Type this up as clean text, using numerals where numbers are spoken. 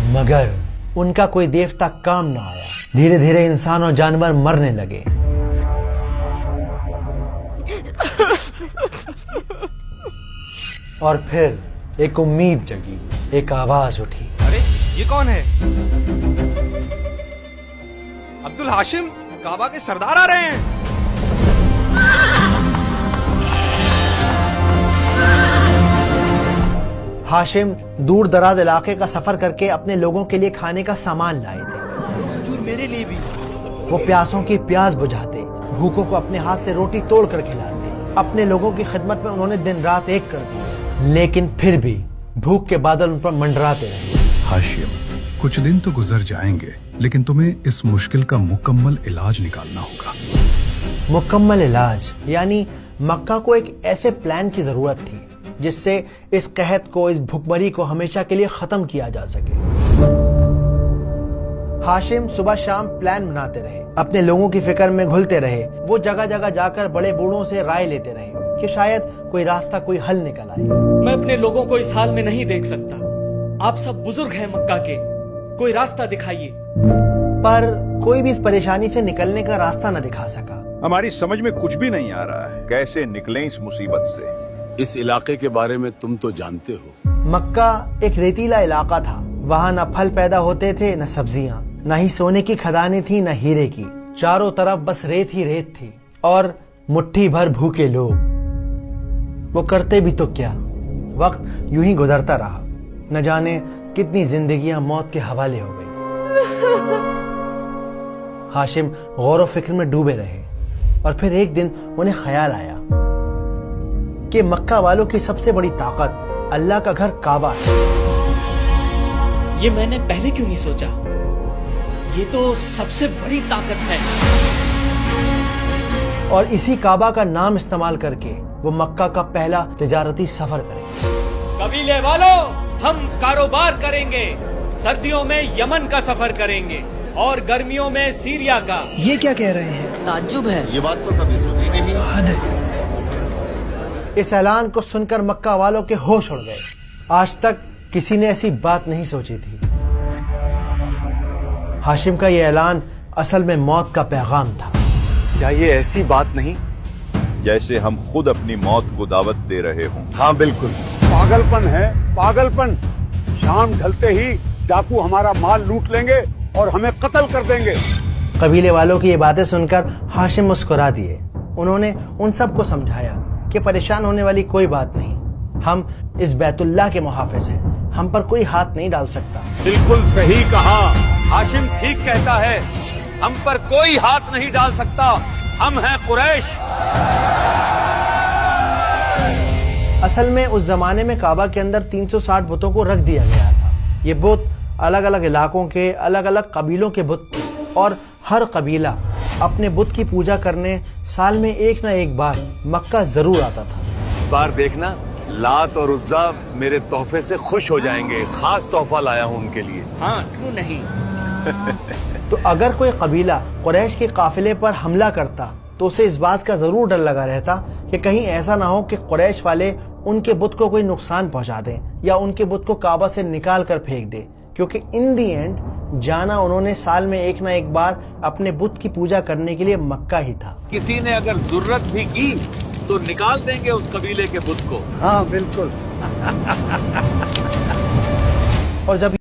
मगर उनका कोई देवता काम न आया। धीरे धीरे इंसान और जानवर मरने लगे। और फिर एक उम्मीद जगी, एक आवाज उठी। अरे ये कौन है? अब्दुल हाशिम, काबा के सरदार आ रहे हैं। हाशिम दूर दराज इलाके का सफर करके अपने लोगों के लिए खाने का सामान लाए थे। हुजूर मेरे लिए भी। वो प्यासों की प्यास बुझाते, भूखों को अपने हाथ से रोटी तोड़ कर खिलाते। अपने लोगों की खिदमत में उन्होंने दिन रात एक कर दिया, लेकिन फिर भी भूख के बादल उन पर मंडराते रहे। हाशिम, कुछ दिन तो गुजर जाएंगे, लेकिन तुम्हें इस मुश्किल का मुकम्मल इलाज निकालना होगा। मुकम्मल इलाज यानी मक्का को एक ऐसे प्लान की जरूरत थी जिससे इस कहत को, इस भुखमरी को हमेशा के लिए खत्म किया जा सके। हाशिम सुबह शाम प्लान बनाते रहे, अपने लोगों की फिक्र में घुलते रहे। वो जगह जगह जाकर बड़े बूढ़ों से राय लेते रहे कि शायद कोई रास्ता, कोई हल निकल आए। मैं अपने लोगों को इस हाल में नहीं देख सकता। आप सब बुजुर्ग हैं मक्का के, कोई रास्ता दिखाइए। पर कोई भी इस परेशानी से निकलने का रास्ता न दिखा सका। हमारी समझ में कुछ भी नहीं आ रहा है, कैसे निकलें इस मुसीबत से। इस इलाके के बारे में तुम तो जानते हो। मक्का एक रेतीला इलाका था। वहाँ न फल पैदा होते थे, न सब्जियाँ, न ही सोने की खदानें थी, न हीरे की। चारों तरफ बस रेत ही रेत थी और मुट्ठी भर भूखे लोग। वो करते भी तो क्या। वक्त यूं ही गुजरता रहा। न जाने कितनी जिंदगियां मौत के हवाले हो गई। हाशिम गौर व फिक्र में डूबे रहे और फिर एक दिन उन्हें ख्याल आया कि मक्का वालों की सबसे बड़ी ताकत अल्लाह का घर काबा है। ये मैंने पहले क्यों नहीं सोचा? ये तो सबसे बड़ी ताकत है। और इसी काबा का नाम इस्तेमाल करके वो मक्का का पहला तिजारती सफर करेंगे। कबीले वालों, हम कारोबार करेंगे। सर्दियों में यमन का सफर करेंगे और गर्मियों में सीरिया का। ये क्या कह रहे हैं? ताज्जुब है। ये बात तो कभी सुनी नहीं। इस ऐलान को सुनकर मक्का वालों के होश उड़ गए। आज तक किसी ने ऐसी बात नहीं सोची थी। हाशिम का यह ऐलान असल में मौत का पैगाम था। क्या ये ऐसी बात नहीं जैसे हम खुद अपनी मौत को दावत दे रहे हों? हाँ बिल्कुल। पागलपन है, पागलपन। शाम ढलते ही डाकू हमारा माल लूट लेंगे और हमें कत्ल कर देंगे। कबीले वालों की ये बातें सुनकर हाशिम मुस्कुरा दिए। उन्होंने उन सबको समझाया कि परेशान होने वाली कोई बात नहीं। हम इस बैतुल्लाह के मुहाफिज हैं, हम पर कोई हाथ नहीं डाल सकता। बिल्कुल सही कहा। हाशिम ठीक कहता है, हम पर कोई हाथ नहीं डाल सकता। हम हैं कुरैश। असल में उस जमाने में काबा के अंदर 360 बुतों को रख दिया गया था। ये बुत अलग अलग इलाकों के, अलग अलग कबीलों के बुत थे और हर कबीला अपने बुत की पूजा करने साल में एक न एक बार मक्का जरूर आता था। इस बार देखना, लात और उज्जा मेरे तोहफे से खुश हो जाएंगे। खास तोहफा लाया हूँ उनके लिए। हाँ, क्यों नहीं। तो अगर कोई कबीला कुरैश के काफिले पर हमला करता तो उसे इस बात का जरूर डर लगा रहता कि कहीं ऐसा ना हो कि कुरैश वाले उनके बुत को कोई नुकसान पहुंचा दें या उनके बुत को काबा से निकाल कर फेंक दे, क्योंकि इन दी एंड जाना उन्होंने साल में एक ना एक बार अपने बुत की पूजा करने के लिए मक्का ही था। किसी ने अगर जरूरत भी की तो निकाल देंगे उस कबीले के बुत को। हाँ बिल्कुल। और जब